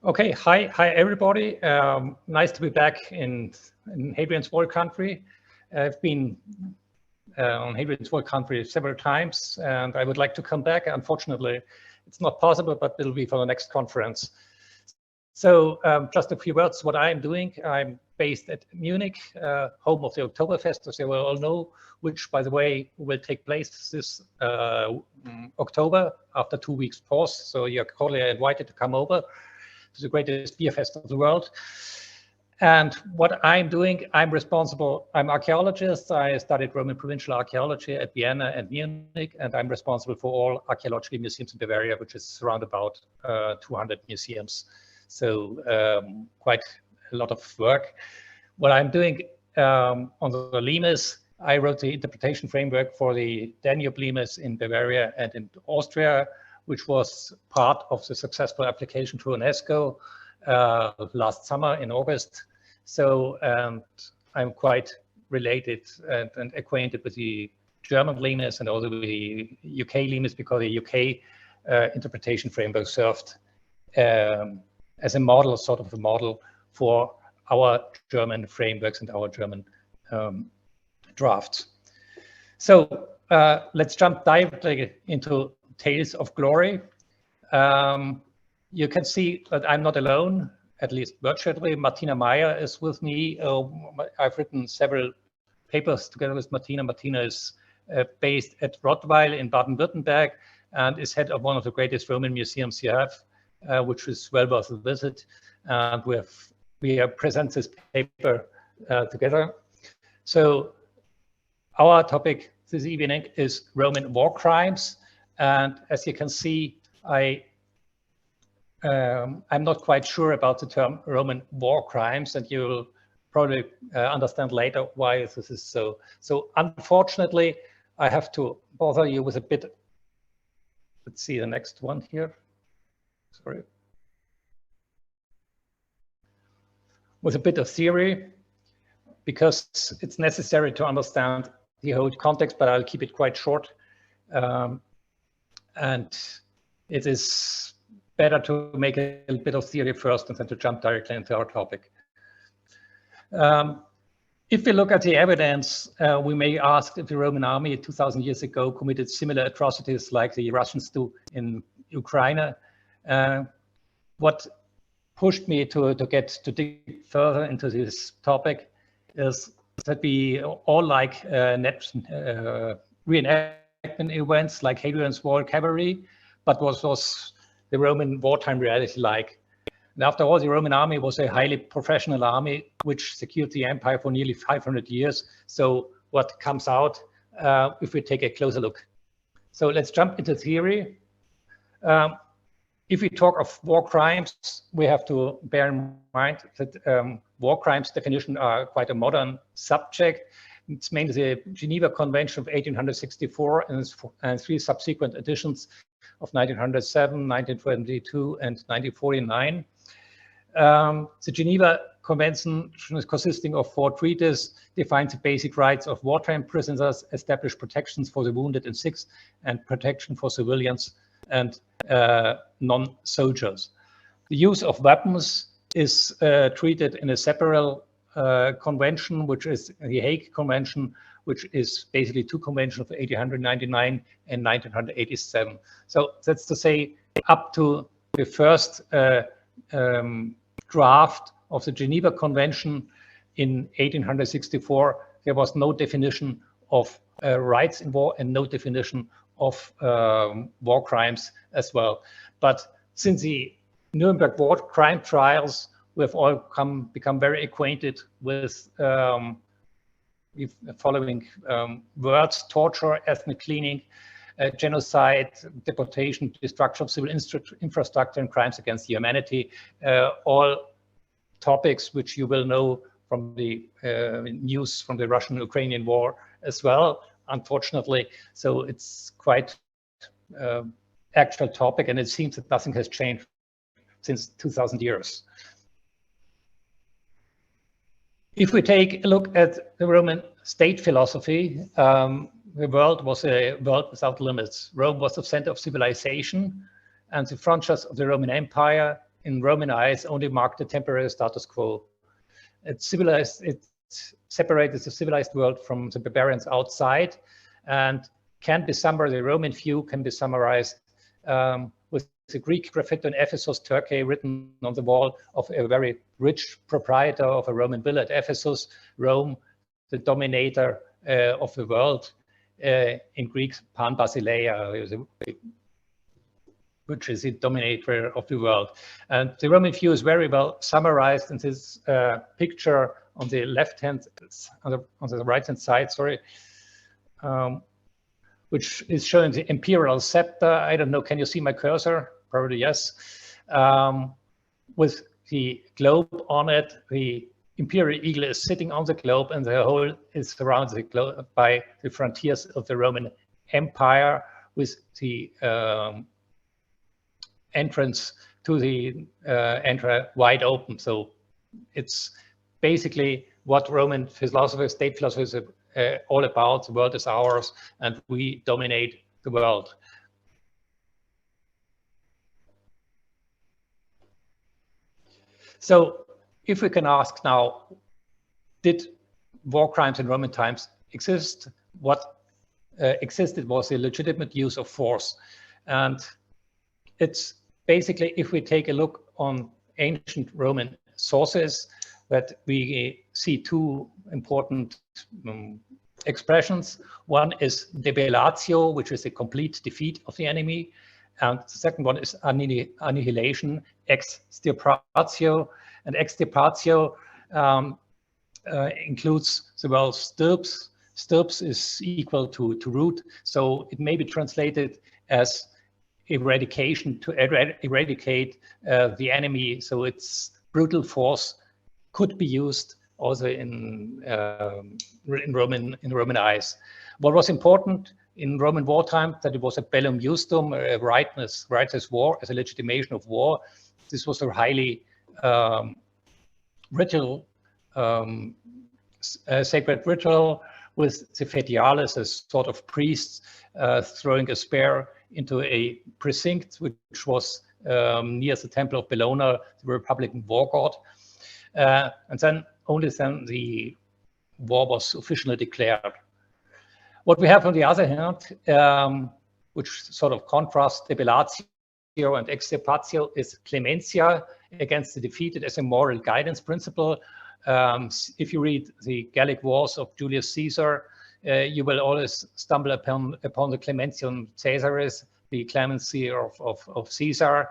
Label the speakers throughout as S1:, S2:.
S1: Okay, hi everybody. Nice to be back in Hadrian's Wall country. I've been on Hadrian's Wall country several times, and I would like to come back. Unfortunately, it's not possible, but it'll be for the next conference. So just a few words what I'm doing. I'm based at Munich, home of the Oktoberfest, as you will all know, which, by the way, will take place this October after 2 weeks pause. So you're cordially invited to come over. It's the greatest beer fest of the world. And what I'm doing, I'm archaeologist. I studied Roman provincial archaeology at Vienna and Munich, and I'm responsible for all archaeological museums in Bavaria, which is around about 200 museums. So quite a lot of work. What I'm doing on the limes, I wrote the interpretation framework for the Danube limes in Bavaria and in Austria, which was part of the successful application to UNESCO last summer in August. So I'm quite related and acquainted with the German limes and also the UK limes, because the UK interpretation framework served as a model, sort of a model for our German frameworks and our German drafts. So let's jump directly into Tales of Glory. You can see that I'm not alone, at least virtually. Martina Meyer is with me. I've written several papers together with Martina. Martina is based at Rottweil in Baden-Württemberg and is head of one of the greatest Roman museums you have, which is well worth a visit. And we present this paper together. So our topic this evening is Roman war crimes. And as you can see, I'm not quite sure about the term Roman war crimes, and you'll probably understand later why this is so. So unfortunately, I have to bother you with a bit. Let's see the next one here. Sorry. With a bit of theory, because it's necessary to understand the whole context, but I'll keep it quite short. And it is better to make a bit of theory first and then to jump directly into our topic. If we look at the evidence, we may ask if the Roman army 2000 years ago committed similar atrocities like the Russians do in Ukraine. What pushed me to dig further into this topic is that we all like reenactment events like Hadrian's Wall Cavalry, but what was the Roman wartime reality like? And after all, the Roman army was a highly professional army which secured the empire for nearly 500 years. So what comes out if we take a closer look? So let's jump into theory. If we talk of war crimes, we have to bear in mind that war crimes definition are quite a modern subject. It's mainly the Geneva Convention of 1864 and three subsequent editions of 1907, 1922, and 1949. The Geneva Convention, consisting of 4 treaties, defines the basic rights of wartime prisoners, established protections for the wounded and sick, and protection for civilians and non-soldiers. The use of weapons is treated in a separate convention, which is the Hague Convention, which is basically 2 conventions of 1899 and 1987. So that's to say, up to the first draft of the Geneva Convention in 1864, there was no definition of rights in war and no definition of war crimes as well. But since the Nuremberg war crime trials, we've all become very acquainted with following words: torture, ethnic cleaning, genocide, deportation, destruction of civil infrastructure, and crimes against humanity. All topics which you will know from the news from the Russian-Ukrainian war as well, unfortunately. So it's quite actual topic, and it seems that nothing has changed since 2000 years. If we take a look at the Roman state philosophy, the world was a world without limits. Rome was the center of civilization, and the frontiers of the Roman Empire in Roman eyes only marked the temporary status quo. It separated the civilized world from the barbarians outside, and the Roman view can be summarized with the Greek graffiti in Ephesus, Turkey, written on the wall of a very rich proprietor of a Roman villa at Ephesus, Rome, the dominator of the world, in Greek, Pan Basileia, which is the dominator of the world. And the Roman view is very well summarized in this picture on the left hand, on the right hand side, sorry, which is showing the imperial scepter. I don't know, can you see my cursor? Probably yes. With the globe on it, the imperial eagle is sitting on the globe, and the whole is surrounded the globe by the frontiers of the Roman Empire, with the entrance to the wide open. So it's basically what Roman philosophers, state philosophers, are all about. The world is ours, and we dominate the world. So if we can ask now, did war crimes in Roman times exist? What existed was the legitimate use of force. And it's basically, if we take a look on ancient Roman sources, that we see two important expressions. One is debellatio, which is a complete defeat of the enemy. And the second one is annihilation, extirpatio. And extirpatio includes the word stirps. Stirps is equal to root. So it may be translated as eradication, to eradicate the enemy. So its brutal force could be used also in Roman eyes. What was important in Roman wartime, that it was a bellum justum, a righteous war, as a legitimation of war. This was a highly ritual, sacred ritual, with the fetiales as sort of priests throwing a spear into a precinct which was near the Temple of Bellona, the Republican war god. And then only then the war was officially declared. What we have on the other hand, which sort of contrasts debellatio and extirpatio, is clementia, against the defeated, as a moral guidance principle. If you read the Gallic Wars of Julius Caesar, you will always stumble upon the Clementium Caesaris, the clemency of Caesar,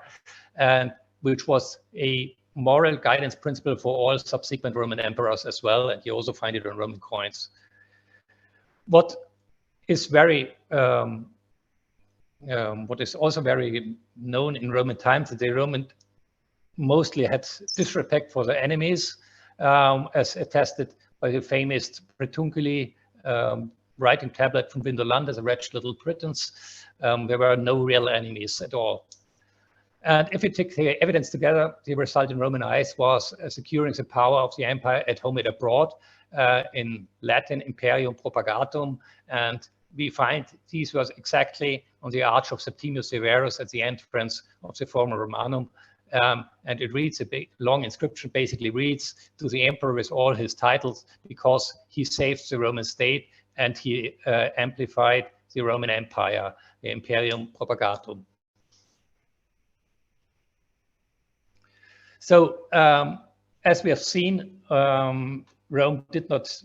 S1: and which was a moral guidance principle for all subsequent Roman emperors as well, and you also find it on Roman coins. What is very what is also very known in Roman times, that the Roman mostly had disrespect for their enemies, as attested by the famous Pretunculi writing tablet from Vindolanda, the wretched little Britons. There were no real enemies at all. And if you take the evidence together, the result in Roman eyes was securing the power of the empire at home and abroad, in Latin, imperium propagatum. And we find these was exactly on the arch of Septimius Severus at the entrance of the Forum Romanum. And it reads, a big, long inscription basically reads, to the emperor with all his titles, because he saved the Roman state and he amplified the Roman Empire, the imperium propagatum. So as we have seen, Rome did not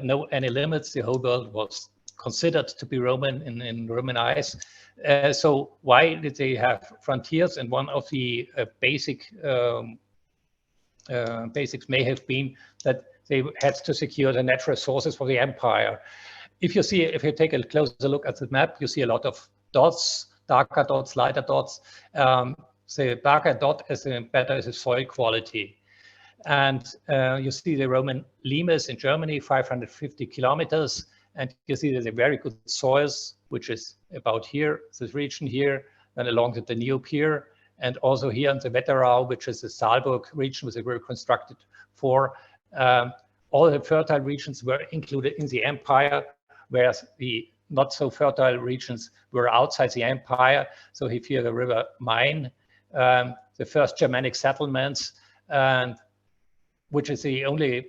S1: know any limits. The whole world was considered to be Roman in Roman eyes. So why did they have frontiers? And one of the basics may have been that they had to secure the natural sources for the empire. If you take a closer look at the map, you see a lot of dots, darker dots, lighter dots. The darker dot is the better is the soil quality. And you see the Roman limes in Germany, 550 kilometers. And you see there's a very good soils, which is about here, this region here, then along the Danube here, and also here in the Wetterau, which is the Saalburg region, which they were constructed for. All the fertile regions were included in the empire, whereas the not so fertile regions were outside the empire. So if you have the river Main, the first Germanic settlements, and which is the only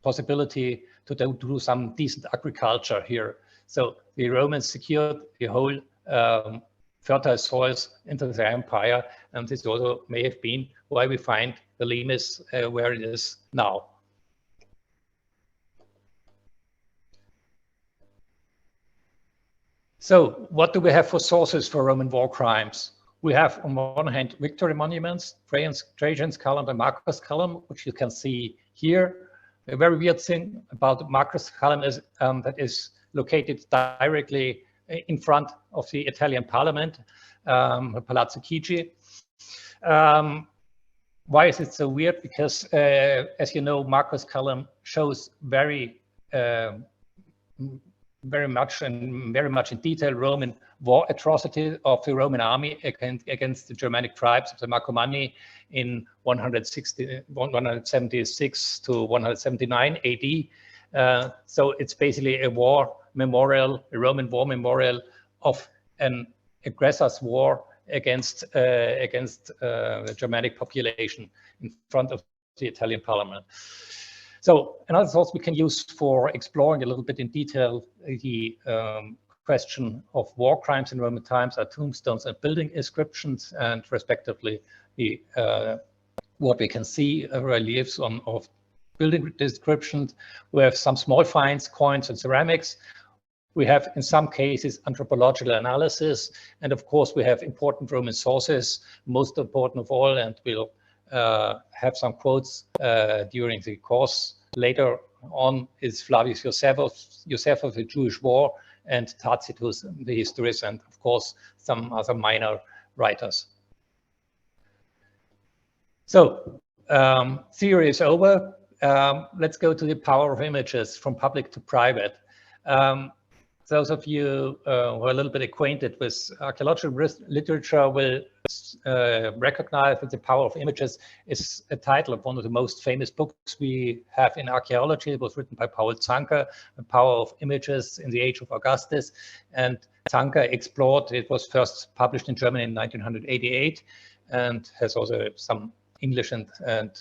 S1: possibility to do some decent agriculture here. So the Romans secured the whole fertile soils into their empire, and this also may have been why we find the limes where it is now. So what do we have for sources for Roman war crimes? We have on one hand victory monuments, Trajan's Column and Marcus Column, which you can see here. A very weird thing about Marcus Column is that is located directly in front of the Italian Parliament, Palazzo Chigi. Why is it so weird? Because, as you know, Marcus Column shows very much in detail Roman war atrocity of the Roman army against the Germanic tribes of the Marcomanni in 176 to 179 AD. So it's basically a war memorial, a Roman war memorial of an aggressor's war against the Germanic population in front of the Italian Parliament. So another source we can use for exploring a little bit in detail the question of war crimes in Roman times are tombstones and building inscriptions, and respectively the what we can see reliefs of building descriptions. We have some small finds, coins and ceramics. We have, in some cases, anthropological analysis, and of course we have important Roman sources, most important of all, and we'll have some quotes during the course. Later on is Flavius Josephus, the Jewish War, and Tacitus, the histories, and of course some other minor writers. So theory is over. Let's go to the power of images from public to private. Those of you who are a little bit acquainted with archaeological literature will recognize that the power of images is a title of one of the most famous books we have in archaeology. It was written by Paul Zanker, The Power of Images in the Age of Augustus. And Zanker explored, it was first published in German in 1988 and has also some English and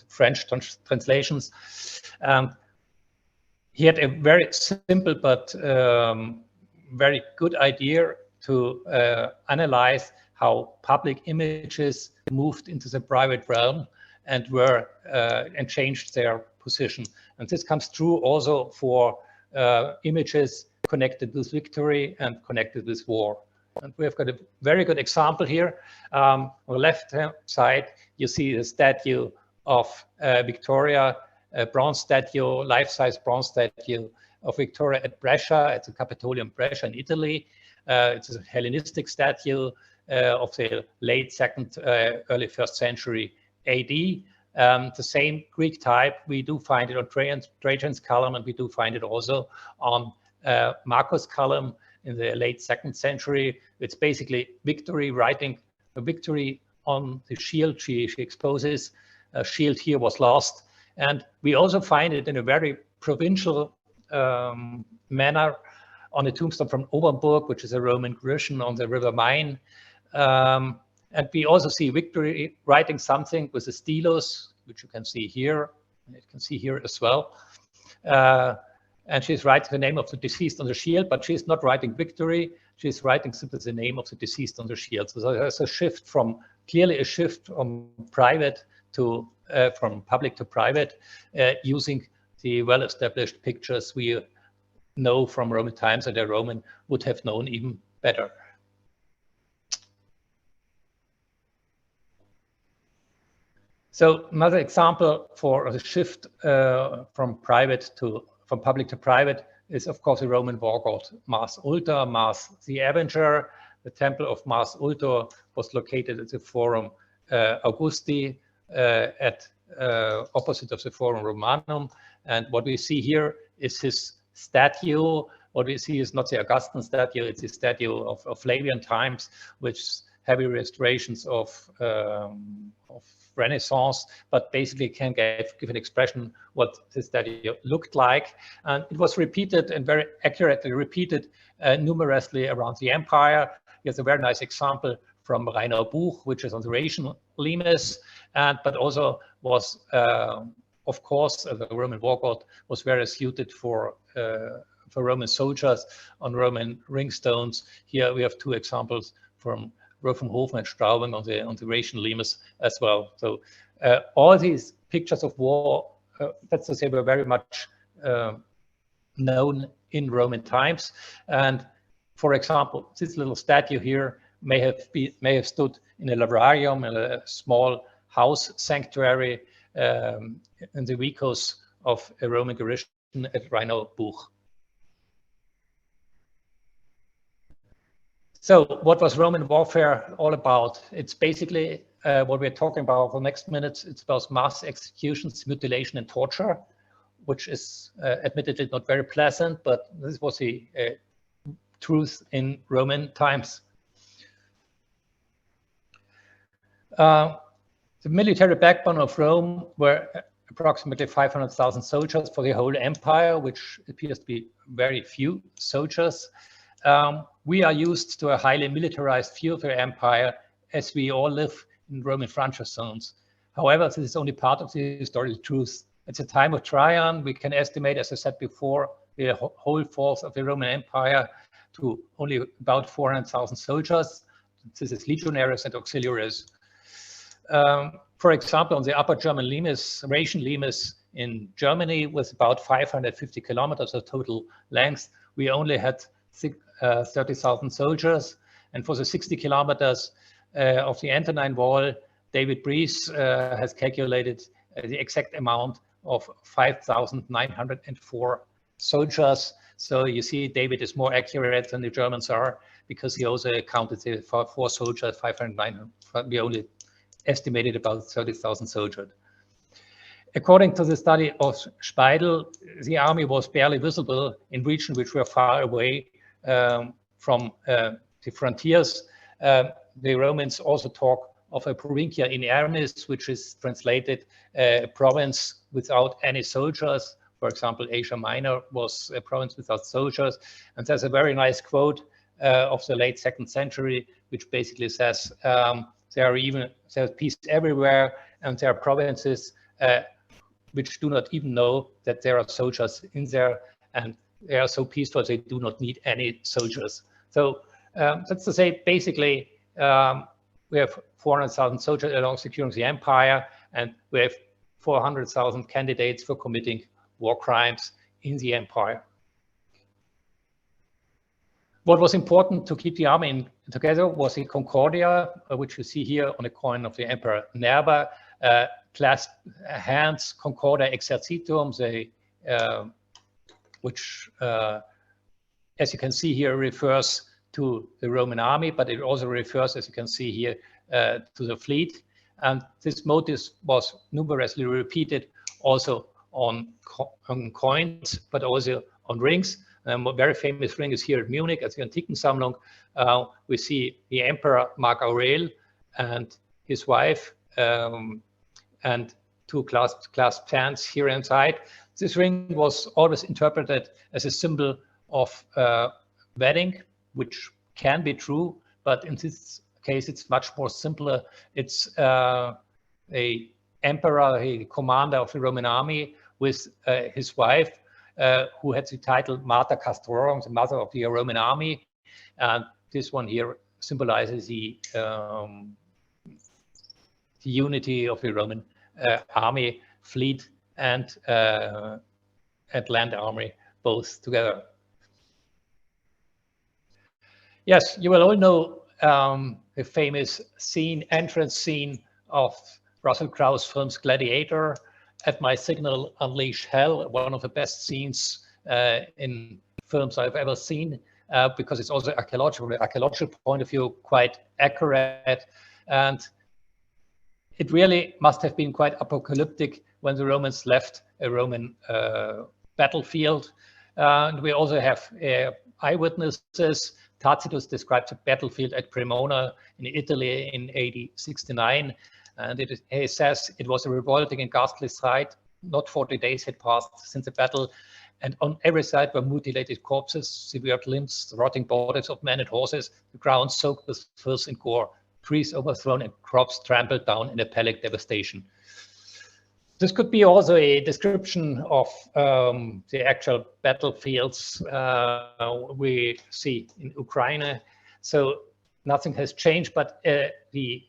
S1: French translations. He had a very simple but very good idea to analyze how public images moved into the private realm and were and changed their position. And this comes true also for images connected with victory and connected with war. And we have got a very good example here. On the left-hand side, you see the statue of Victoria, a bronze statue, life-size bronze statue of Victoria at Brescia, at the Capitolium Brescia in Italy. It's a Hellenistic statue of the late 2nd, early 1st century AD. The same Greek type, we do find it on Trajan's Column, and we do find it also on Marcus' Column in the late 2nd century. It's basically victory, writing a victory on the shield. She exposes a shield here was lost. And we also find it in a very provincial manner on a tombstone from Obernburg, which is a Roman Grecian on the River Main. And we also see victory writing something with a stylus, which you can see here. You can see here as well. And she's writing the name of the deceased on the shield, but she's not writing victory. She's writing simply the name of the deceased on the shield. So there's a shift from, clearly a shift from private to from public to private, using the well-established pictures we know from Roman times, and a Roman would have known even better. So another example for a shift from public to private is, of course, the Roman war god Mars Ultor, Mars the Avenger. The temple of Mars Ultor was located at the Forum Augusti, at opposite of the Forum Romanum. And what we see here is his statue. What we see is not the Augustan statue, it's a statue of Flavian times, which heavy restorations of Renaissance, but basically can give an expression what the statue looked like. And it was repeated and very accurately repeated numerously around the empire. Here's a very nice example from Rheiner Buch, which is on the Rhaetian limes, but also was, of course, the Roman war god was very suited for Roman soldiers on Roman ringstones. Here we have two examples from Rofenhofen and Straubing on the Rhaetian limes as well. So all these pictures of war, that's to say, were very much known in Roman times. And for example, this little statue here may have stood in a lararium, in a small house sanctuary in the vicus of a Roman garrison at Rheiner Buch. So what was Roman warfare all about? It's basically what we're talking about for the next minutes. It's about mass executions, mutilation, and torture, which is admittedly not very pleasant, but this was the truth in Roman times. The military backbone of Rome were approximately 500,000 soldiers for the whole empire, which appears to be very few soldiers. We are used to a highly militarized view of the empire as we all live in Roman frontier zones. However, this is only part of the historical truth. At the time of Trajan, we can estimate, as I said before, the whole force of the Roman Empire to only about 400,000 soldiers. This is legionaries and auxiliaries. For example, on the upper German limes, Rhaetian limes in Germany, with about 550 kilometers of total length, we only had 30,000 soldiers. And for the 60 kilometers of the Antonine Wall, David Breese has calculated the exact amount of 5,904 soldiers. So you see, David is more accurate than the Germans are, because he also counted the four soldiers, 509. We only estimated about 30,000 soldiers. According to the study of Speidel, the army was barely visible in regions which were far away from the frontiers. The Romans also talk of a provincia in armis, which is translated a province without any soldiers. For example, Asia Minor was a province without soldiers. And there's a very nice quote of the late 2nd century, which basically says there's peace everywhere, and there are provinces which do not even know that there are soldiers in there, and they are so peaceful they do not need any soldiers. So that's to say, basically, we have 400,000 soldiers along securing the empire, and we have 400,000 candidates for committing war crimes in the empire. What was important to keep the army together was the Concordia, which you see here on a coin of the Emperor Nerva, clasped hands, Concordia exercitum, which, as you can see here, refers to the Roman army, but it also refers, as you can see here, to the fleet. And this motive was numerously repeated also on coins, but also on rings. A very famous ring is here at Munich at the Antikensammlung. We see the Emperor Mark Aurel and his wife and two clasped hands here inside. This ring was always interpreted as a symbol of wedding, which can be true, but in this case, it's much more simpler. It's a emperor, a commander of the Roman army, with his wife, who had the title Mater Castrorum, the mother of the Roman army. And this one here symbolizes the unity of the Roman army, fleet, and land army, both together. Yes, you will all know the famous entrance scene of Russell Crowe's films Gladiator. At my signal, unleash hell, one of the best scenes in films I've ever seen, because it's also archaeological point of view, quite accurate. And it really must have been quite apocalyptic when the Romans left a Roman battlefield. And we also have eyewitnesses. Tacitus describes a battlefield at Cremona in Italy in AD 69. And he says it was a revolting and ghastly sight. Not 40 days had passed since the battle, and on every side were mutilated corpses, severed limbs, rotting bodies of men and horses, the ground soaked with filth and gore. trees overthrown and crops trampled down in appalling devastation. This could be also a description of the actual battlefields we see in Ukraine. So nothing has changed, but the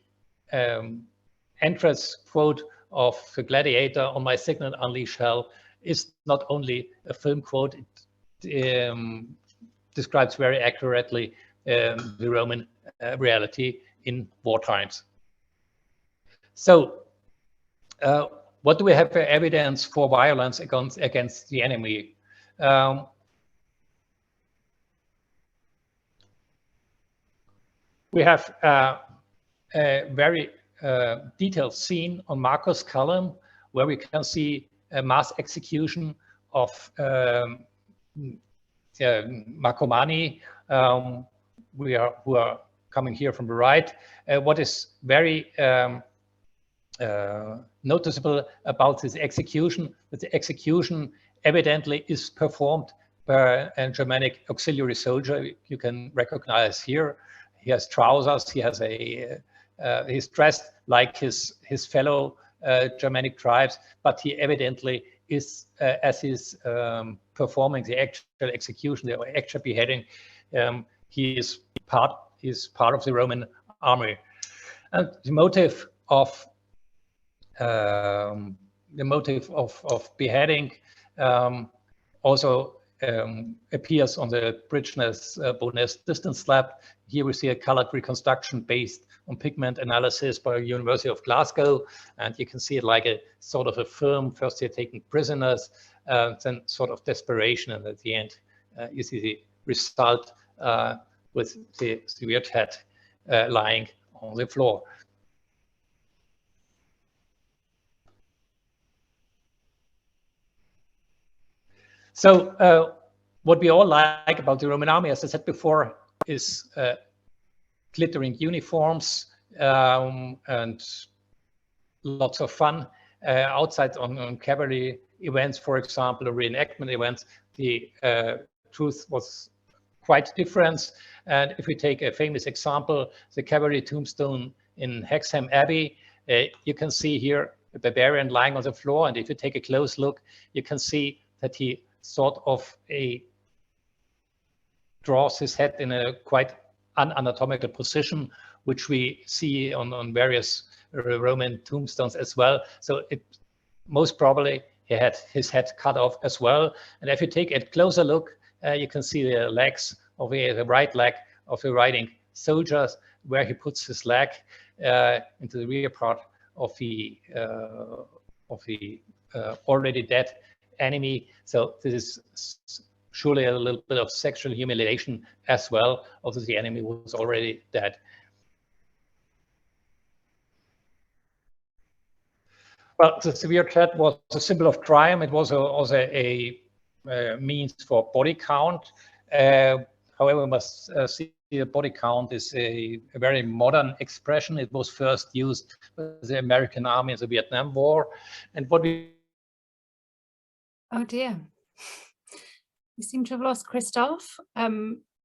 S1: entrance quote of the Gladiator, "On my signal unleash hell," is not only a film quote, it describes very accurately the Roman reality in war times. So what do we have for evidence for violence against the enemy? We have a very detailed scene on Marcus' column where we can see a mass execution of Marcomanni who are coming here from the right. What is very noticeable about this execution, that the execution evidently is performed by a Germanic auxiliary soldier. You can recognize here, he has trousers, he has he's dressed like his fellow Germanic tribes, but he evidently is, as he's performing the actual execution, the actual beheading, he is part of the Roman army. And the motive of beheading also appears on the Bridgeness distance slab. Here we see a colored reconstruction based on pigment analysis by University of Glasgow, and you can see it like a sort of a film. First you're taking prisoners, then sort of desperation, and at the end you see the result with the severed head lying on the floor. So what we all like about the Roman army, as I said before, is glittering uniforms and lots of fun. Outside on cavalry events, for example, or reenactment events, the truth was quite different. And if we take a famous example, the cavalry tombstone in Hexham Abbey, you can see here a barbarian lying on the floor. And if you take a close look, you can see that he sort of draws his head in a quite unanatomical position, which we see on various Roman tombstones as well. So most probably he had his head cut off as well. And if you take a closer look, you can see the legs of the right leg of the riding soldiers, where he puts his leg into the rear part of the already dead enemy. So this is surely a little bit of sexual humiliation as well, although the enemy was already dead. Well, the severed head was a symbol of crime. It was also a means for body count. However, we must see the body count is a very modern expression. It was first used by the American army in the Vietnam War. And what we...
S2: Oh dear. We seem to have lost Christof.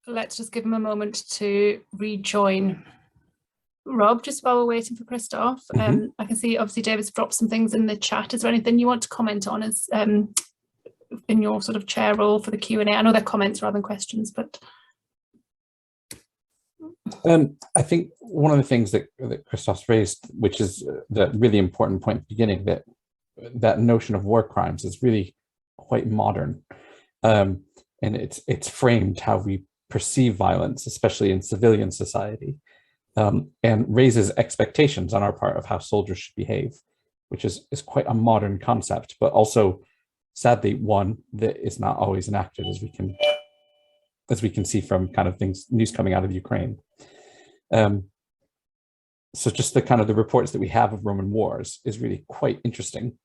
S2: Let's just give him a moment to rejoin. Rob, just while we're waiting for Christof, I can see obviously David's dropped some things in the chat. Is there anything you want to comment on as in your sort of chair role for the Q&A? I know they're comments rather than questions, but...
S3: I think one of the things that Christof raised, which is the really important point at the beginning, that notion of war crimes is really quite modern. And it's framed how we perceive violence, especially in civilian society, and raises expectations on our part of how soldiers should behave, which is quite a modern concept, but also, sadly, one that is not always enacted, as we can see from kind of news coming out of Ukraine. So just the reports that we have of Roman wars is really quite interesting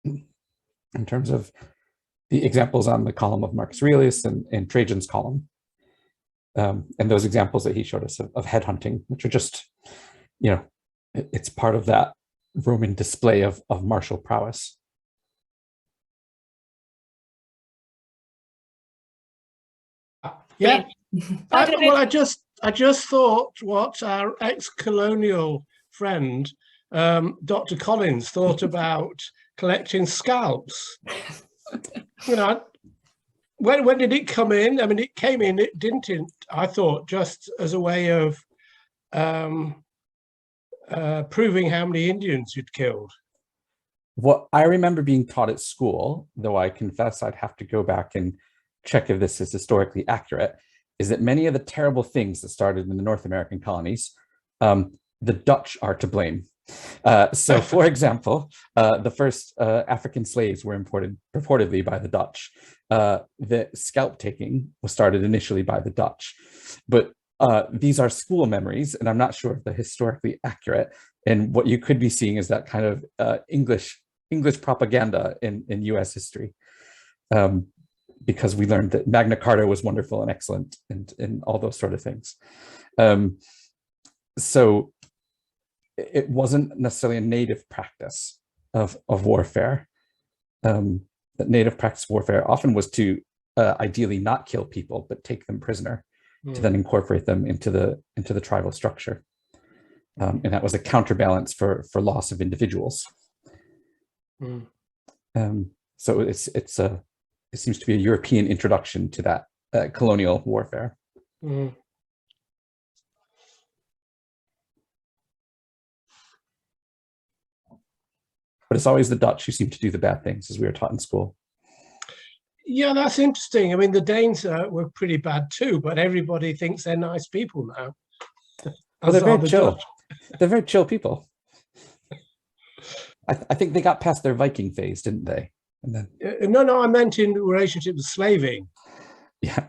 S3: in terms of the examples on the column of Marcus Aurelius and Trajan's column. And those examples that he showed us of headhunting, which are just, it's part of that Roman display of martial prowess.
S4: Yeah. Well, I just I just thought what our ex-colonial friend, Dr. Collins, thought about collecting scalps. You know, when did it come in? I mean, it came in, it didn't, I thought, just as a way of proving how many Indians you'd killed.
S3: What I remember being taught at school, though I confess I'd have to go back and check if this is historically accurate, is that many of the terrible things that started in the North American colonies, the Dutch are to blame. So, for example, the first African slaves were imported purportedly by the Dutch. The scalp taking was started initially by the Dutch. But these are school memories, and I'm not sure if they're historically accurate. And what you could be seeing is that kind of English propaganda in US history. Because we learned that Magna Carta was wonderful and excellent and all those sort of things. So it wasn't necessarily a native practice of warfare. That native practice of warfare often was to ideally not kill people, but take them prisoner to then incorporate them into the tribal structure. And that was a counterbalance for loss of individuals. So it seems to be a European introduction to that colonial warfare. But it's always the Dutch who seem to do the bad things, as we were taught in school.
S4: Yeah, that's interesting. I mean, the Danes were pretty bad too, but everybody thinks they're nice people now.
S3: Well, they're very chill. They're very chill people. I think they got past their Viking phase, didn't they? And then
S4: no, I meant in relationship to slaving.
S3: Yeah,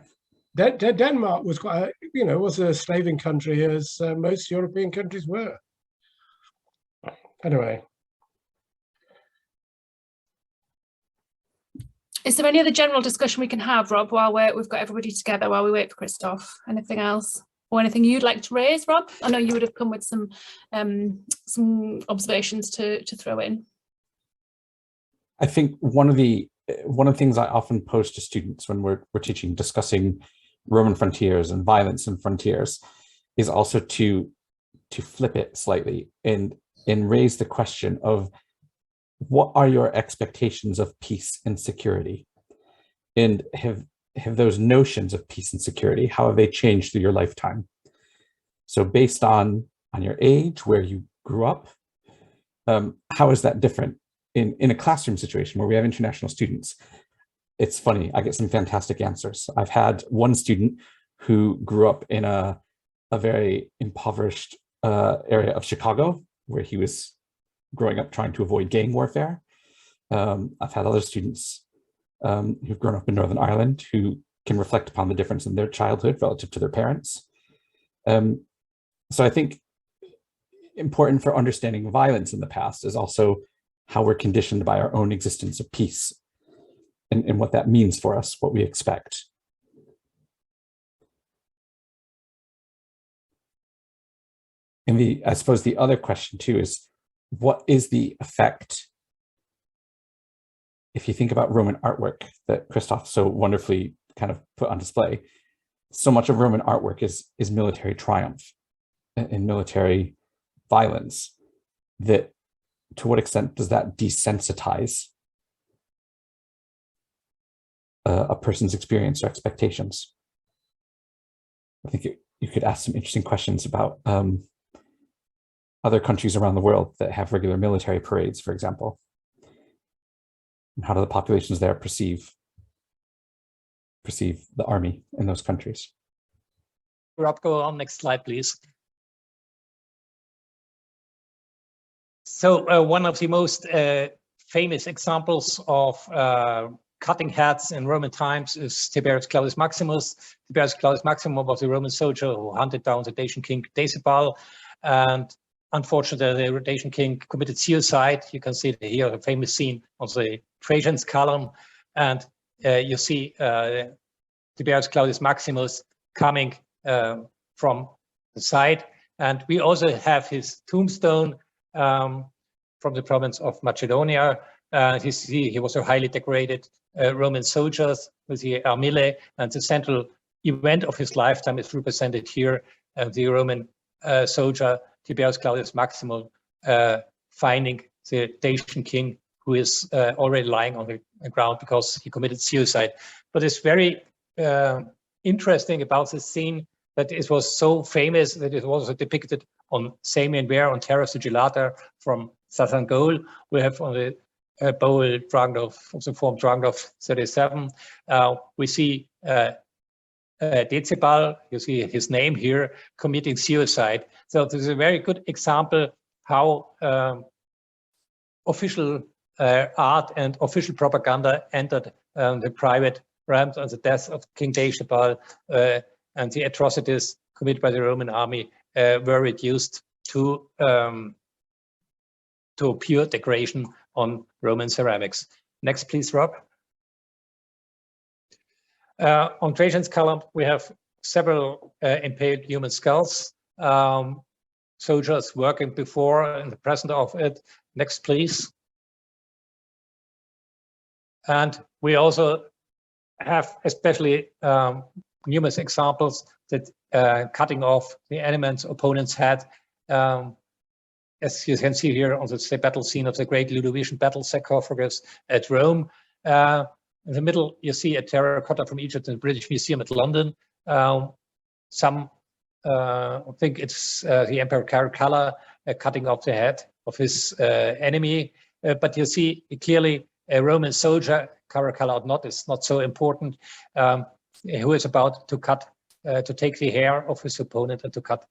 S4: Denmark was quite, was a slaving country, as most European countries were. Anyway.
S2: Is there any other general discussion we can have, Rob, while we've got everybody together, while we wait for Christof? Anything else? Or anything you'd like to raise, Rob? I know you would have come with some observations to throw in.
S3: I think one of the things I often pose to students when we're teaching, discussing Roman frontiers and violence in frontiers, is also to flip it slightly and raise the question of, what are your expectations of peace and security? And have those notions of peace and security, how have they changed through your lifetime? So based on your age, where you grew up, how is that different? In a classroom situation where we have international students, it's funny, I get some fantastic answers. I've had one student who grew up in a very impoverished area of Chicago, where he was growing up trying to avoid gang warfare. I've had other students who've grown up in Northern Ireland who can reflect upon the difference in their childhood relative to their parents. So I think important for understanding violence in the past is also how we're conditioned by our own existence of peace and what that means for us, what we expect. And I suppose the other question too is, what is the effect, if you think about Roman artwork that Christof so wonderfully kind of put on display? So much of Roman artwork is military triumph and military violence. That to what extent does that desensitize a person's experience or expectations? I think you could ask some interesting questions about other countries around the world that have regular military parades, for example. And how do the populations there perceive the army in those countries?
S1: Rob, go on, next slide, please. So one of the most famous examples of cutting heads in Roman times is Tiberius Claudius Maximus. Tiberius Claudius Maximus was a Roman soldier who hunted down the Dacian king Decebal, and unfortunately, the Dacian king committed suicide. You can see here a famous scene on the Trajan's column, and you see Tiberius Claudius Maximus coming from the side. And we also have his tombstone from the province of Macedonia. He was a highly decorated Roman soldier with the armille, and the central event of his lifetime is represented here. The Roman soldier Tiberius Claudius Maximus finding the Dacian king, who is already lying on the ground because he committed suicide. But it's very interesting about this scene that it was so famous that it was depicted on Samian ware on Terra Sigillata from southern Gaul. We have on the bowl dragon of the form dragon of 37. We see Decebal, you see his name here, committing suicide. So this is a very good example how official art and official propaganda entered the private realms on the death of King Decebal, and the atrocities committed by the Roman army were reduced to pure decoration on Roman ceramics. Next, please, Rob. On Trajan's column, we have several impaled human skulls, soldiers working before and the present of it. Next, please. And we also have especially numerous examples that cutting off the element's opponent's head. As you can see here on the battle scene of the great Ludovician battle sarcophagus at Rome. In the middle, you see a terracotta from Egypt in the British Museum at London. Some think it's the Emperor Caracalla cutting off the head of his enemy. But you see clearly a Roman soldier, Caracalla or not, is not so important, who is about to cut, to take the hair of his opponent and to cut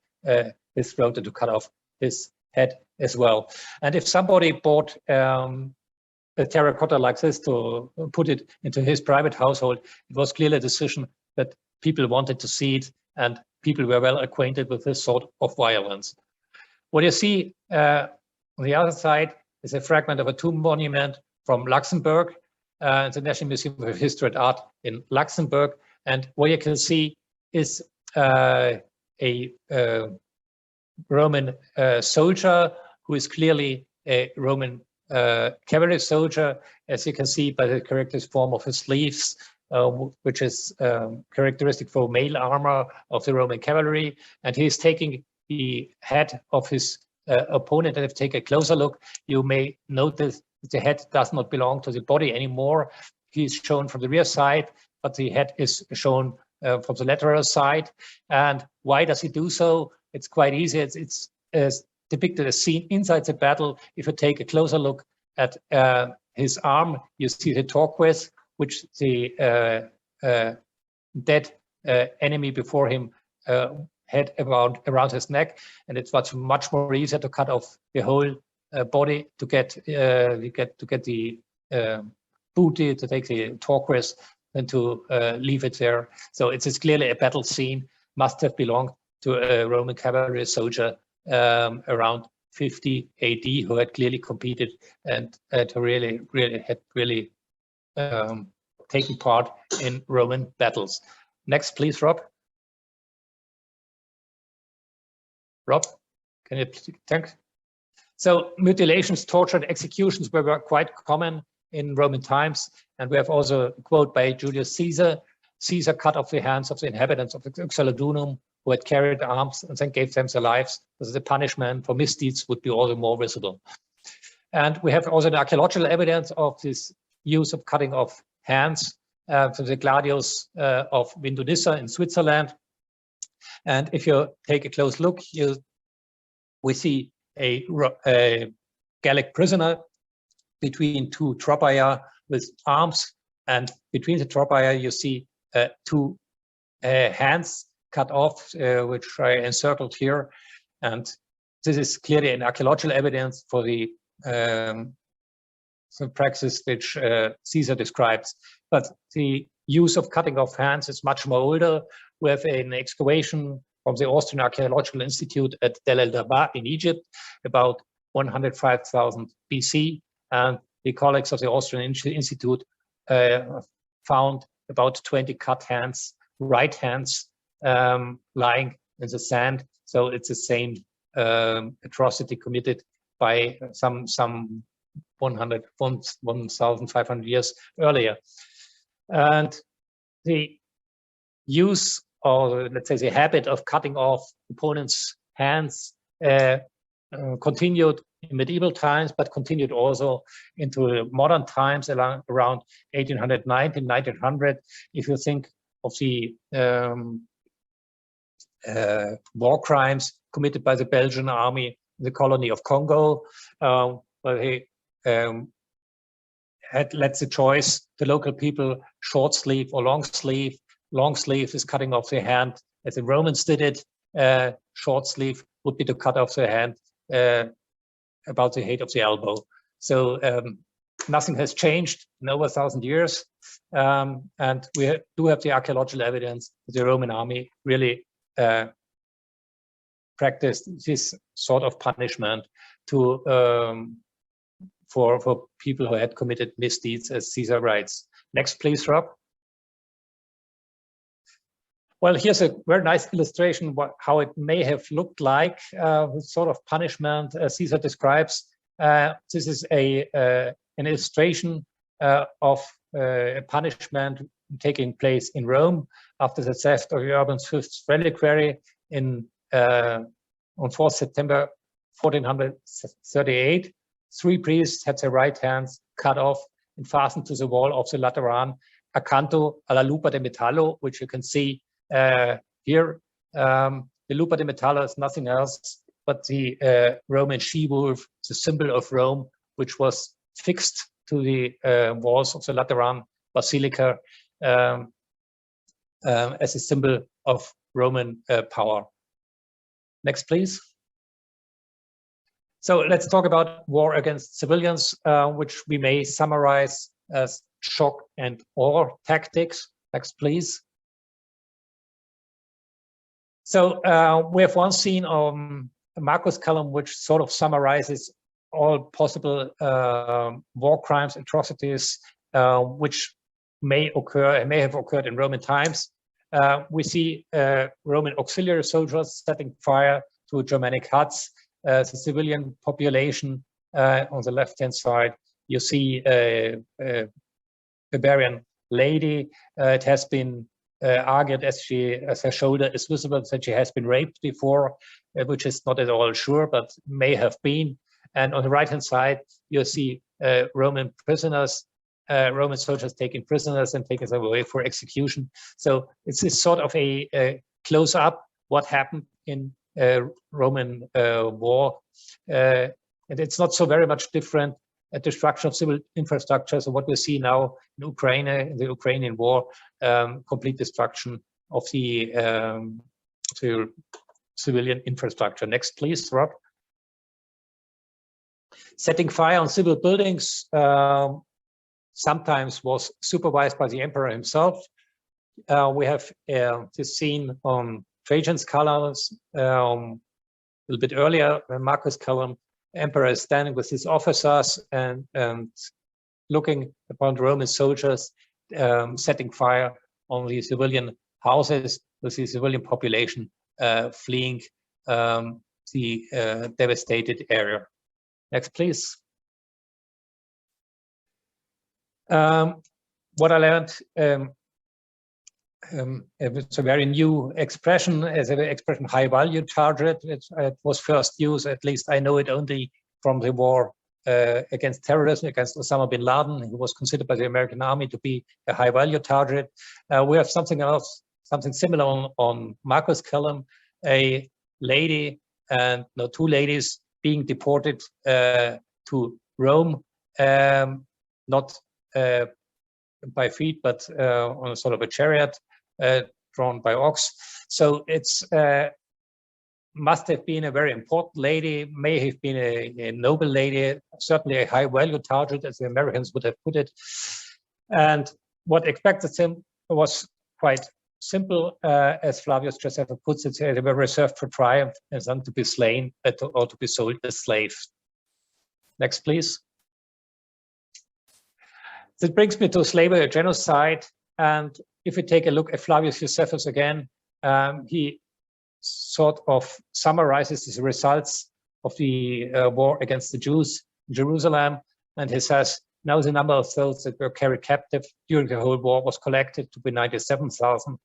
S1: his throat and to cut off his head as well. And if somebody bought a terracotta like this to put it into his private household, it was clearly a decision that people wanted to see it and people were well acquainted with this sort of violence. What you see on the other side is a fragment of a tomb monument from Luxembourg, the National Museum of History and Art in Luxembourg. And what you can see is a Roman soldier who is clearly a Roman cavalry soldier, as you can see by the characteristic form of his sleeves, which is characteristic for male armor of the Roman cavalry. And he is taking the head of his opponent. And if you take a closer look, you may notice that the head does not belong to the body anymore. He is shown from the rear side, but the head is shown from the lateral side. And why does he do so? It's quite easy. It's depicted as seen inside the battle. If you take a closer look at his arm, you see the turquoise, which the dead enemy before him had around his neck, and it's much more easier to cut off the whole body to get the booty, to take the turquoise, than to leave it there. So it's clearly a battle scene. Must have belonged to a Roman cavalry soldier around 50 AD, who had clearly competed and had really taken part in Roman battles. Next, please, Rob. Rob, can you thank? So mutilations, torture, and executions were quite common in Roman times, and we have also a quote by Julius Caesar. Caesar cut off the hands of the inhabitants of the Uxellodunum who had carried arms and then gave them their lives, because the punishment for misdeeds would be all the more visible. And we have also the archaeological evidence of this use of cutting off hands from the Gladiators of Vindonissa in Switzerland. And if you take a close look, we see a Gallic prisoner between two tropaia with arms, and between the tropaia you see two hands cut off, which are encircled here. And this is clearly an archaeological evidence for the praxis which Caesar describes. But the use of cutting off hands is much more older. We have an excavation from the Austrian Archaeological Institute at Deir el-Dabaa in Egypt, about 105,000 BC. And the colleagues of the Austrian Institute found about 20 cut hands, right hands, lying in the sand. So it's the same atrocity committed by some 1,500 years earlier. And the use or let's say the habit of cutting off opponents' hands continued in medieval times, but continued also into modern times around 1890, 1900. If you think of the war crimes committed by the Belgian army in the colony of Congo, where they had let the choice, the local people, short sleeve or long sleeve. Long sleeve is cutting off the hand, as the Romans did it. Short sleeve would be to cut off the hand about the height of the elbow. So nothing has changed in over 1,000 years. And we do have the archaeological evidence that the Roman army really practiced this sort of punishment to for people who had committed misdeeds, as Caesar writes. Next, please, Rob. Well, here's a very nice illustration how it may have looked like, sort of punishment Caesar describes. This is an illustration of a punishment taking place in Rome after the theft of Urban's fifth reliquary on 4th September 1438. 3 priests had their right hands cut off and fastened to the wall of the Lateran, accanto alla lupa de metallo, which you can see here. The lupa de metallo is nothing else but the Roman she-wolf, the symbol of Rome, which was fixed to the walls of the Lateran Basilica as a symbol of Roman power. Next, please. So let's talk about war against civilians, which we may summarize as shock and awe tactics. Next, please. So we have one scene on Marcus' column, which sort of summarizes all possible war crimes, atrocities, which may have occurred in Roman times. We see Roman auxiliary soldiers setting fire to Germanic huts. The civilian population on the left-hand side. You see a barbarian lady. It has been argued as her shoulder is visible that she has been raped before, which is not at all sure, but may have been. And on the right-hand side, you see Roman prisoners, Roman soldiers taking prisoners and taking them away for execution. So it's this sort of a close-up what happened in Roman war, and it's not so very much different. A destruction of civil infrastructure. So what we see now in Ukraine, in the Ukrainian war, complete destruction of the civilian infrastructure. Next, please, Rob. Setting fire on civil buildings sometimes was supervised by the emperor himself. We have this scene on Trajan's columns, a little bit earlier, Marcus' column. Emperor is standing with his officers and looking upon the Roman soldiers setting fire on the civilian houses, with the civilian population fleeing the devastated area. Next, please. What I learned, it's a very new expression, as an expression high value target. It was first used, at least I know it only from the war against terrorism, against Osama bin Laden, who was considered by the American army to be a high value target. We have something else, something similar on Marcus' column, a lady and two ladies being deported to Rome, not by feet, but on a sort of a chariot drawn by ox. So it's must have been a very important lady, may have been a noble lady, certainly a high value target, as the Americans would have put it. And what expected him was quite simple, as Flavius Josephus puts it, they were reserved for triumph and then to be slain or to be sold as slaves. Next, please. That brings me to slavery or genocide. And if we take a look at Flavius Josephus again, he sort of summarizes the results of the war against the Jews in Jerusalem. And he says, now the number of those that were carried captive during the whole war was collected to be 97,000.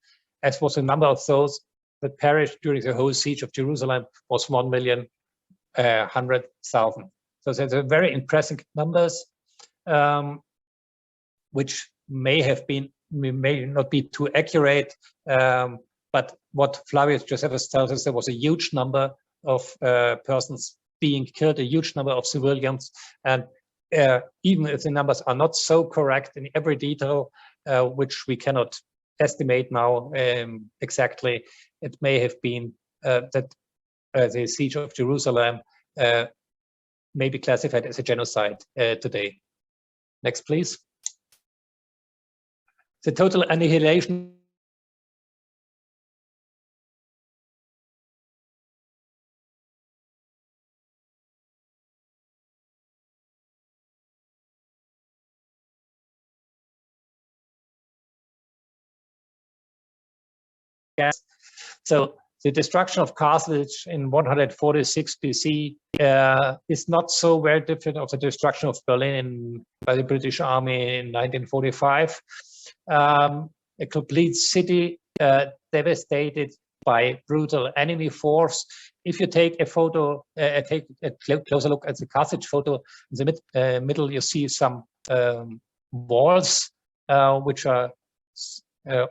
S1: as was the number of those that perished during the whole siege of Jerusalem was 1,100,000. So there's a very impressive numbers, which may not be too accurate, but what Flavius Josephus tells us, there was a huge number of persons being killed, a huge number of civilians, and even if the numbers are not so correct in every detail, which we cannot estimate now exactly, it may have been that the siege of Jerusalem may be classified as a genocide today. Next, please. The total annihilation gas. So the destruction of Carthage in 146 BC is not so very different of the destruction of Berlin by the British Army in 1945. A complete city devastated by brutal enemy force. If you take a photo, take a closer look at the Carthage photo, in the middle you see some walls which are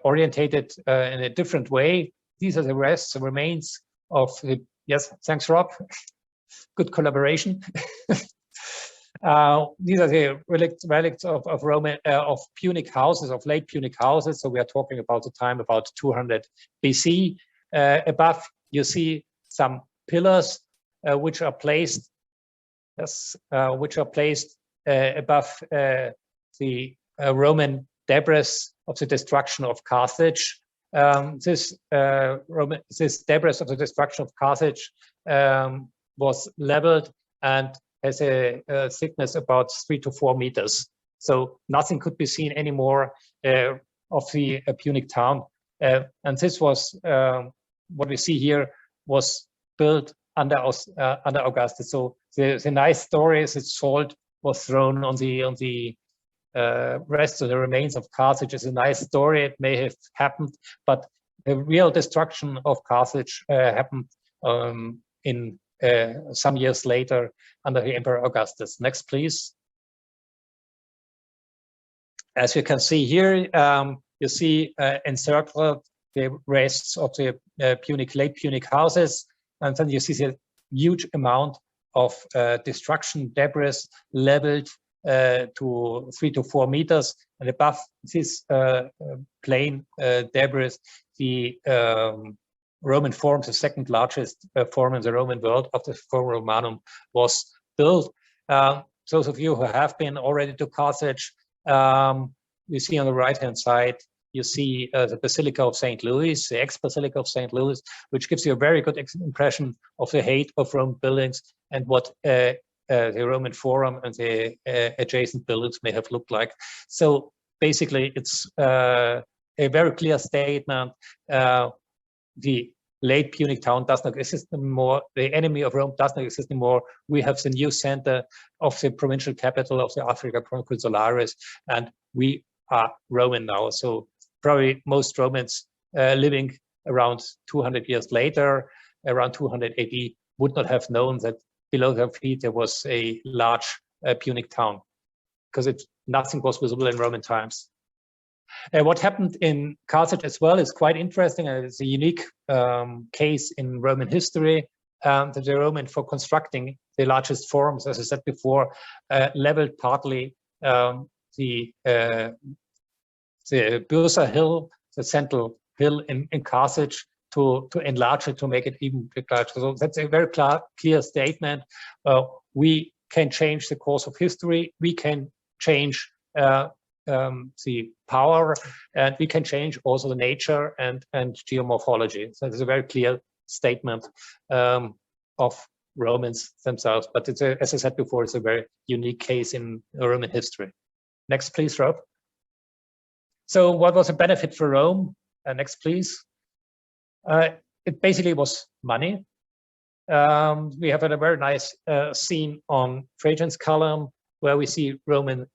S1: orientated in a different way. These are the remains of the, yes, thanks Rob, good collaboration. These are the relics of Roman, of Punic houses, of late Punic houses. So we are talking about the time about 200 BC. Above you see some pillars which are placed, yes, above the Roman debris of the destruction of Carthage. This debris of the destruction of Carthage was leveled and has a thickness about 3 to 4 meters. So nothing could be seen anymore of the Punic town. And this was what we see here was built under Augustus. So the nice story is that salt was thrown on the rest of the remains of Carthage is a nice story. It may have happened, but the real destruction of Carthage happened in some years later under the Emperor Augustus. Next, please. As you can see here, you see encircled the rests of the late Punic houses, and then you see the huge amount of destruction, debris leveled to 3 to 4 meters, and above this plain debris, the Roman Forum, the second largest forum in the Roman world after the Forum Romanum, was built. Those of you who have been already to Carthage, you see on the right-hand side, you see the Basilica of St. Louis, the ex-Basilica of St. Louis, which gives you a very good impression of the height of Roman buildings and what the Roman Forum and the adjacent buildings may have looked like. So basically, it's a very clear statement. The late Punic town does not exist anymore. The enemy of Rome does not exist anymore. We have the new center of the provincial capital of the Africa Provincularis, and we are Roman now. So probably most Romans living around 200 years later, around 200 AD, would not have known that below their feet there was a large Punic town, because nothing was visible in Roman times. What happened in Carthage as well is quite interesting, and it's a unique case in Roman history. That the Roman, for constructing the largest forums, as I said before, leveled partly the Bursa hill, the central hill in Carthage, to enlarge it, to make it even bigger. So that's a very clear statement. We can change the course of history. We can change the power, and we can change also the nature and geomorphology. So it's a very clear statement of Romans themselves. But it's as I said before, it's a very unique case in Roman history. Next, please, Rob. So what was a benefit for Rome? Next, please. It basically was money. We have a very nice scene on Trajan's column where we see Roman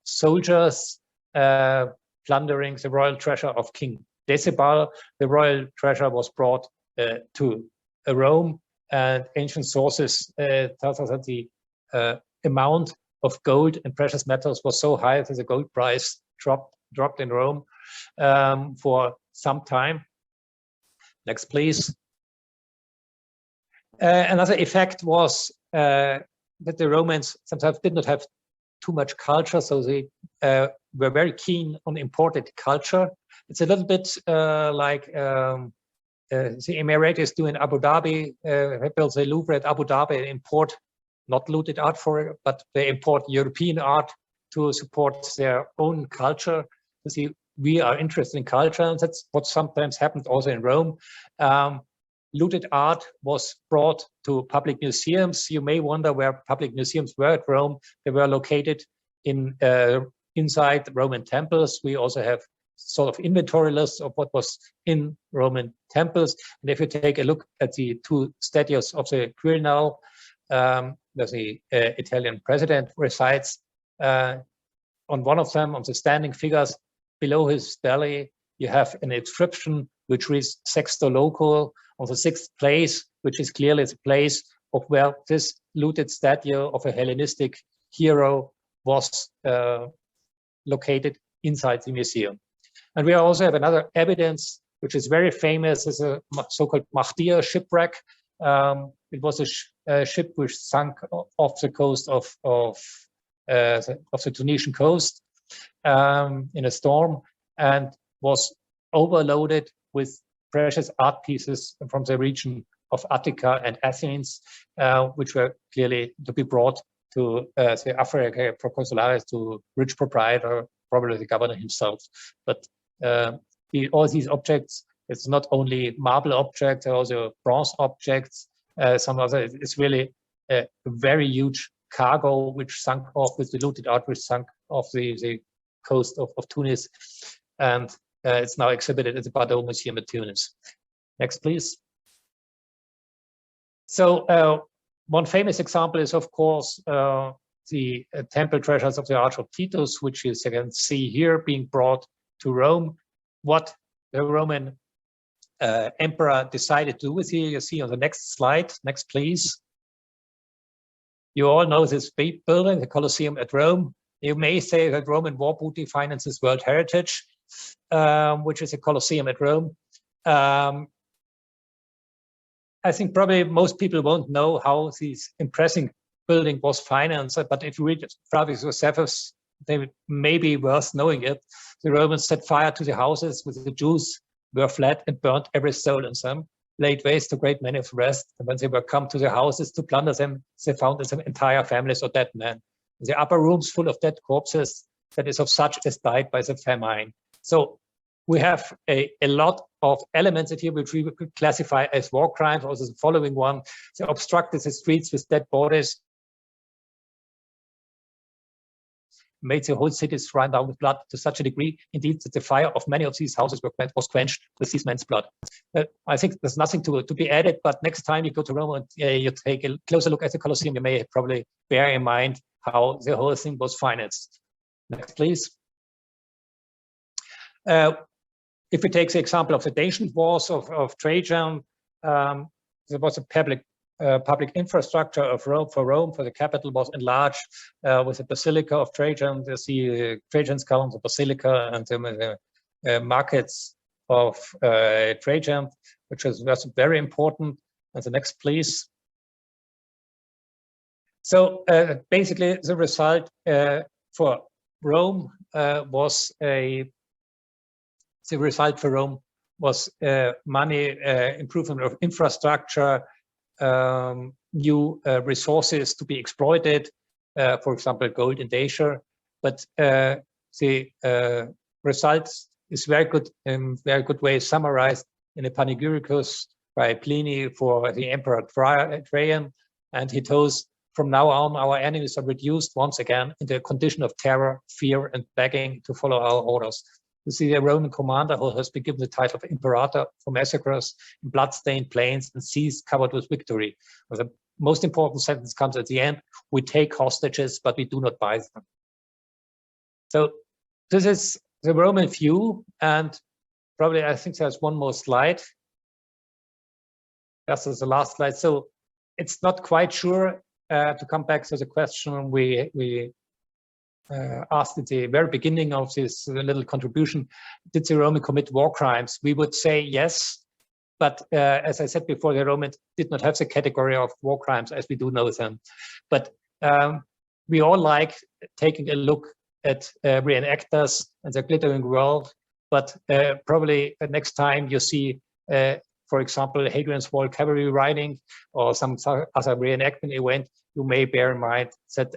S1: soldiers plundering the royal treasure of King Decebal, the royal treasure was brought to Rome, and ancient sources tells us that the amount of gold and precious metals was so high that the gold price dropped in Rome for some time. Next, please. Another effect was that the Romans sometimes did not have too much culture, so they were very keen on imported culture. It's a little bit like the Emiratis do in Abu Dhabi. They build the Louvre at Abu Dhabi and import not looted art for it, but they import European art to support their own culture. You see, we are interested in culture, and that's what sometimes happened also in Rome. Looted art was brought to public museums. You may wonder where public museums were at Rome. They were located in inside Roman temples. We also have sort of inventory lists of what was in Roman temples. And if you take a look at the two statues of the Quirinal, where the Italian president resides, on one of them, on the standing figures below his belly, you have an inscription which reads Sexto Loco, on the 6th place, which is clearly the place of where this looted statue of a Hellenistic hero was located inside the museum. And we also have another evidence, which is very famous, is a so-called Mahdia shipwreck. It was a ship which sank off the coast of the Tunisian coast in a storm, and was overloaded with precious art pieces from the region of Attica and Athens, which were clearly to be brought to the Africa Proconsularis, to rich proprietor, probably the governor himself. But all these objects, it's not only marble objects, there are also bronze objects, some other, it's really a very huge cargo which sunk off with the looted art, which sunk off the coast of Tunis. And it's now exhibited at the Bardo Museum at Tunis. Next, please. So one famous example is, of course, the temple treasures of the Arch of Titus, which you can see here being brought to Rome. What the Roman emperor decided to do with it, you see on the next slide. Next, please. You all know this big building, the Colosseum at Rome. You may say that Roman war booty finances World Heritage, which is a Colosseum at Rome. I think probably most people won't know how this impressive building was financed, but if you read Flavius Josephus, they may be worth knowing it. The Romans set fire to the houses with the Jews, were fled and burnt every soul in them, laid waste to great many of the rest. And when they were come to their houses to plunder them, they found them entire families of dead men. The upper rooms full of dead corpses, that is of such as died by the famine. So we have a lot of elements here which we could classify as war crimes. Also the following one, they obstructed the streets with dead bodies, made the whole cities run down with blood to such a degree, indeed, that the fire of many of these houses was quenched with these men's blood. I think there's nothing to be added, but next time you go to Rome and you take a closer look at the Colosseum, you may probably bear in mind how the whole thing was financed. Next, please. If we take the example of the Dacian wars of Trajan, there was a public infrastructure of Rome, for the capital was enlarged with the Basilica of Trajan. You see Trajan's columns, the Basilica, and the markets of Trajan, which was very important. And the next, please. So basically, the result for Rome was money, improvement of infrastructure, new resources to be exploited, for example, gold in Dacia. But the results is very good way summarized in a panegyricus by Pliny for the Emperor Trajan, and he tells, from now on, our enemies are reduced once again into a condition of terror, fear, and begging to follow our orders. You see a Roman commander who has been given the title of Imperator for massacres in blood-stained plains and seas covered with victory. The most important sentence comes at the end: we take hostages, but we do not buy them. So this is the Roman view, and probably I think there's one more slide. This is the last slide. So it's not quite sure to come back to the question we asked at the very beginning of this little contribution. Did the Romans commit war crimes? We would say yes. But as I said before, the Romans did not have the category of war crimes as we do know them. But we all like taking a look at re-enactors and the glittering world. But probably next time you see, for example, Hadrian's Wall cavalry riding or some other reenactment event, you may bear in mind that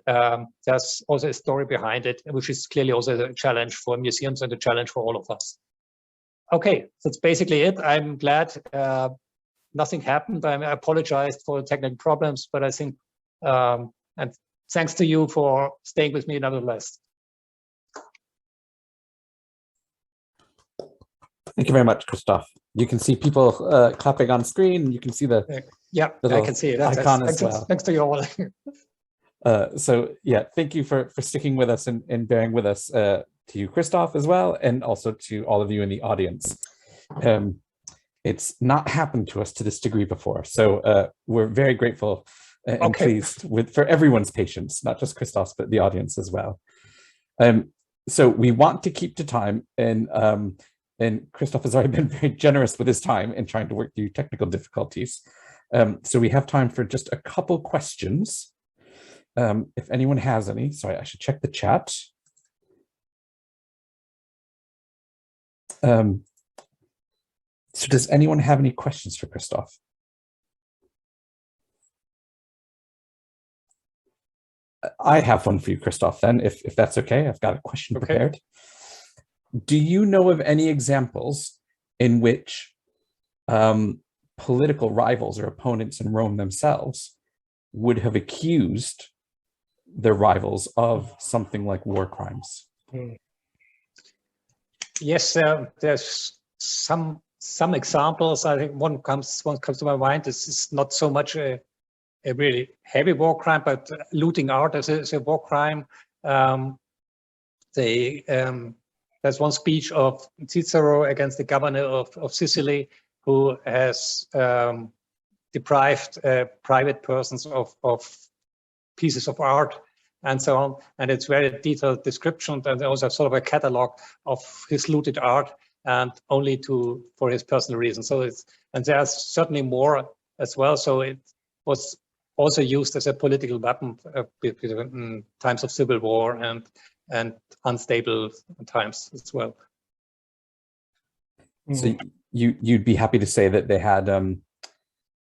S1: there's also a story behind it, which is clearly also a challenge for museums and a challenge for all of us. Okay, that's basically it. I'm glad nothing happened. I apologized for technical problems, but I think, and thanks to you for staying with me nevertheless.
S3: Thank you very much, Christof. You can see people clapping on screen. You can see the
S1: I can see it.
S3: Icon as well.
S1: Thanks to you all.
S3: So yeah, thank you for sticking with us and bearing with us. To you, Christof, as well, and also to all of you in the audience. It's not happened to us to this degree before, so we're very grateful and pleased for everyone's patience, not just Christof's, but the audience as well. So we want to keep to time, and Christof has already been very generous with his time in trying to work through technical difficulties. So we have time for just a couple questions. If anyone has any, sorry, I should check the chat. So does anyone have any questions for Christof? I have one for you, Christof, then, if that's okay. I've got a question prepared. Do you know of any examples in which political rivals or opponents in Rome themselves would have accused their rivals of something like war crimes?
S1: Yes, there's some examples. I think one comes to my mind. This is not so much a really heavy war crime, but looting art is a war crime. There's one speech of Cicero against the governor of Sicily, who has deprived private persons of pieces of art and so on. And it's very detailed description, and also sort of a catalog of his looted art, and only for his personal reasons. So and there's certainly more as well. So it was also used as a political weapon in times of civil war and unstable times as well.
S3: So you'd be happy to say that they had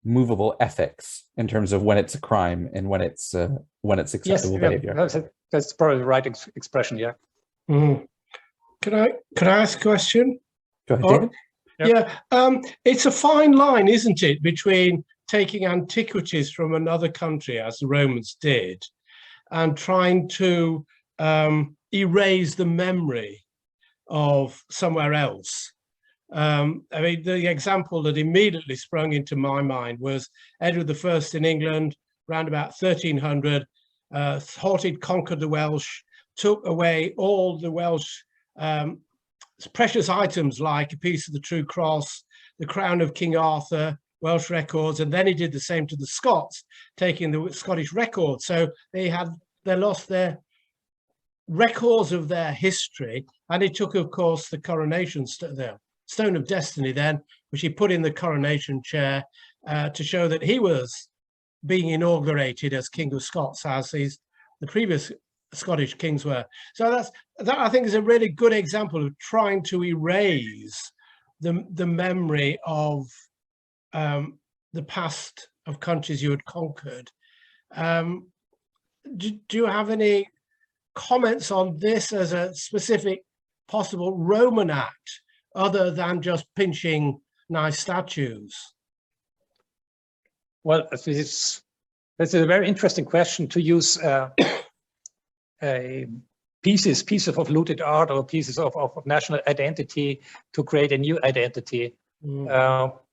S3: movable ethics in terms of when it's a crime and when it's acceptable behavior.
S1: That's probably the right expression. Yeah.
S4: Mm. Can I ask a question?
S3: Go ahead, David.
S4: Yeah. It's a fine line, isn't it, between taking antiquities from another country, as the Romans did, and trying to erase the memory of somewhere else. I mean, the example that immediately sprung into my mind was Edward I in England, around about 1300, thought he'd conquered the Welsh, took away all the Welsh precious items like a piece of the True Cross, the crown of King Arthur, Welsh records, and then he did the same to the Scots, taking the Scottish records. So they lost their records of their history, and he took, of course, the coronation the Stone of Destiny then, which he put in the coronation chair to show that he was being inaugurated as King of Scots, as the previous Scottish kings were. So that I think is a really good example of trying to erase the memory of the past of countries you had conquered. Do you have any comments on this as a specific possible Roman act, other than just pinching nice statues?
S1: Well, this is a very interesting question, to use pieces of looted art or pieces of national identity to create a new identity.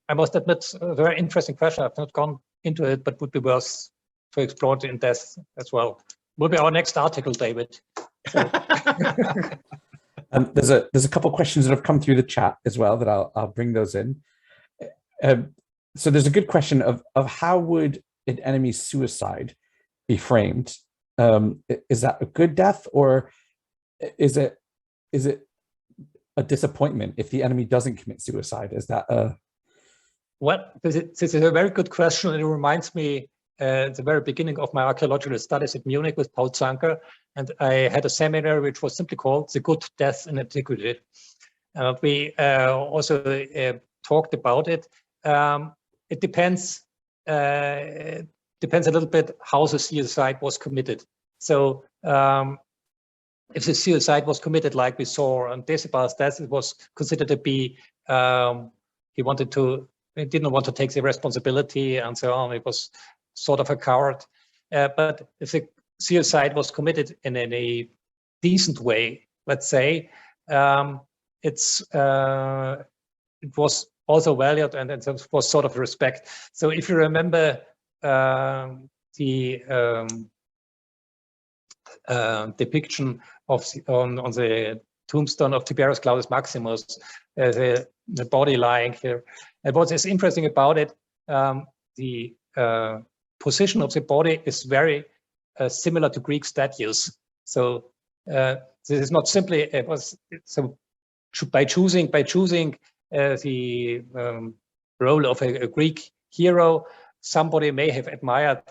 S1: I must admit, a very interesting question. I've not gone into it, but would be worth to explore it in depth as well. Will be our next article, David.
S3: There's a couple questions that have come through the chat as well that I'll bring those in. So there's a good question of how would an enemy's suicide be framed? Is that a good death, or is it a disappointment if the enemy doesn't commit suicide? Is that a...
S1: Well, this is a very good question. It reminds me at the very beginning of my archaeological studies at Munich with Paul Zanker, and I had a seminar which was simply called "The Good Death in Antiquity." We also talked about it. It depends a little bit how the suicide was committed. So if the suicide was committed like we saw on Decebel's death, it was considered to be he didn't want to take the responsibility and so on. It was sort of a coward. But if the suicide was committed in a decent way, let's say, it was also valued, and it was sort of respect. So if you remember the depiction of on the tombstone of Tiberius Claudius Maximus, the body lying here, and what is interesting about it, the position of the body is very similar to Greek statues. So this is not simply by choosing the role of a Greek hero, somebody may have admired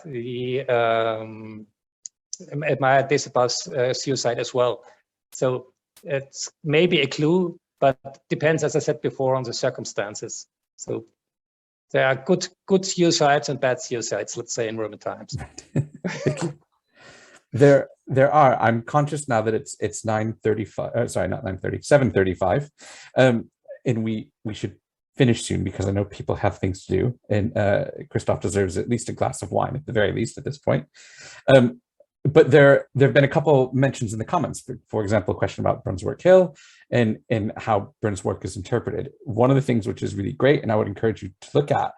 S1: Decebel's suicide as well. So it's maybe a clue, but depends, as I said before, on the circumstances. So there are good suicides and bad suicides, let's say, in Roman times.
S3: There are. I'm conscious now that it's 9:35. Sorry, not 9:30. 7:35, and we should finish soon because I know people have things to do. And Christof deserves at least a glass of wine at the very least at this point. But there have been a couple mentions in the comments. For example, a question about Brunswick Hill and how Brunswick is interpreted. One of the things which is really great, and I would encourage you to look at,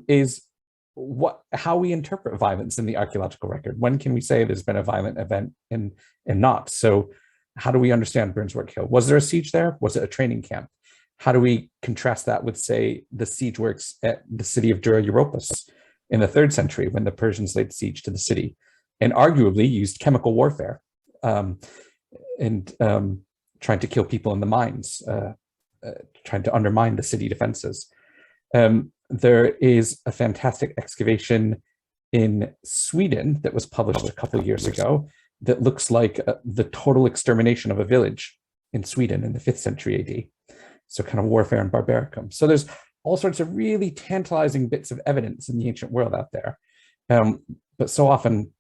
S3: is how we interpret violence in the archaeological record. When can we say there's been a violent event and not? So how do we understand Brunswick Hill? Was there a siege there? Was it a training camp? How do we contrast that with, say, the siege works at the city of Dura Europos in the 3rd century when the Persians laid siege to the city and arguably used chemical warfare and trying to kill people in the mines, trying to undermine the city defenses. There is a fantastic excavation in Sweden that was published a couple of years ago that looks like the total extermination of a village in Sweden in the 5th century AD. So kind of warfare and barbaricum. So there's all sorts of really tantalizing bits of evidence in the ancient world out there. But so often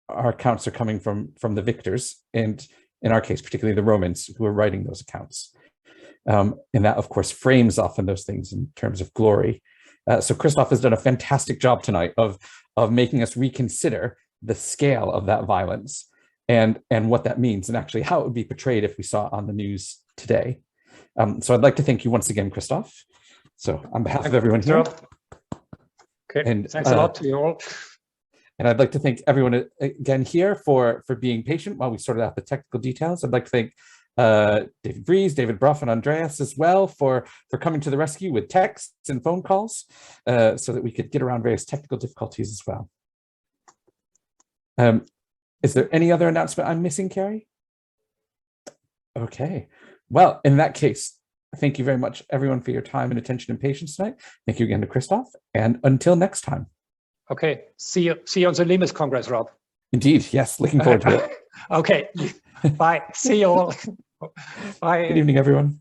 S3: our accounts are coming from the victors, and in our case, particularly the Romans who are writing those accounts. And that, of course, frames often those things in terms of glory. So Christof has done a fantastic job tonight of making us reconsider the scale of that violence and what that means, and actually how it would be portrayed if we saw it on the news today. So I'd like to thank you once again, Christof. So on behalf of everyone here.
S1: Okay,
S3: and
S1: thanks a lot to you all.
S3: And I'd like to thank everyone again here for being patient while we sorted out the technical details. I'd like to thank David Breeze, David Bruff, and Andreas as well for coming to the rescue with texts and phone calls so that we could get around various technical difficulties as well. Is there any other announcement I'm missing, Carrie? Okay. Well, in that case, thank you very much, everyone, for your time and attention and patience tonight. Thank you again to Christof, and until next time.
S1: Okay, see you on the Limes Congress, Rob.
S3: Indeed, yes, looking forward to it.
S1: Okay, bye. See you all. Bye.
S3: Good evening, everyone.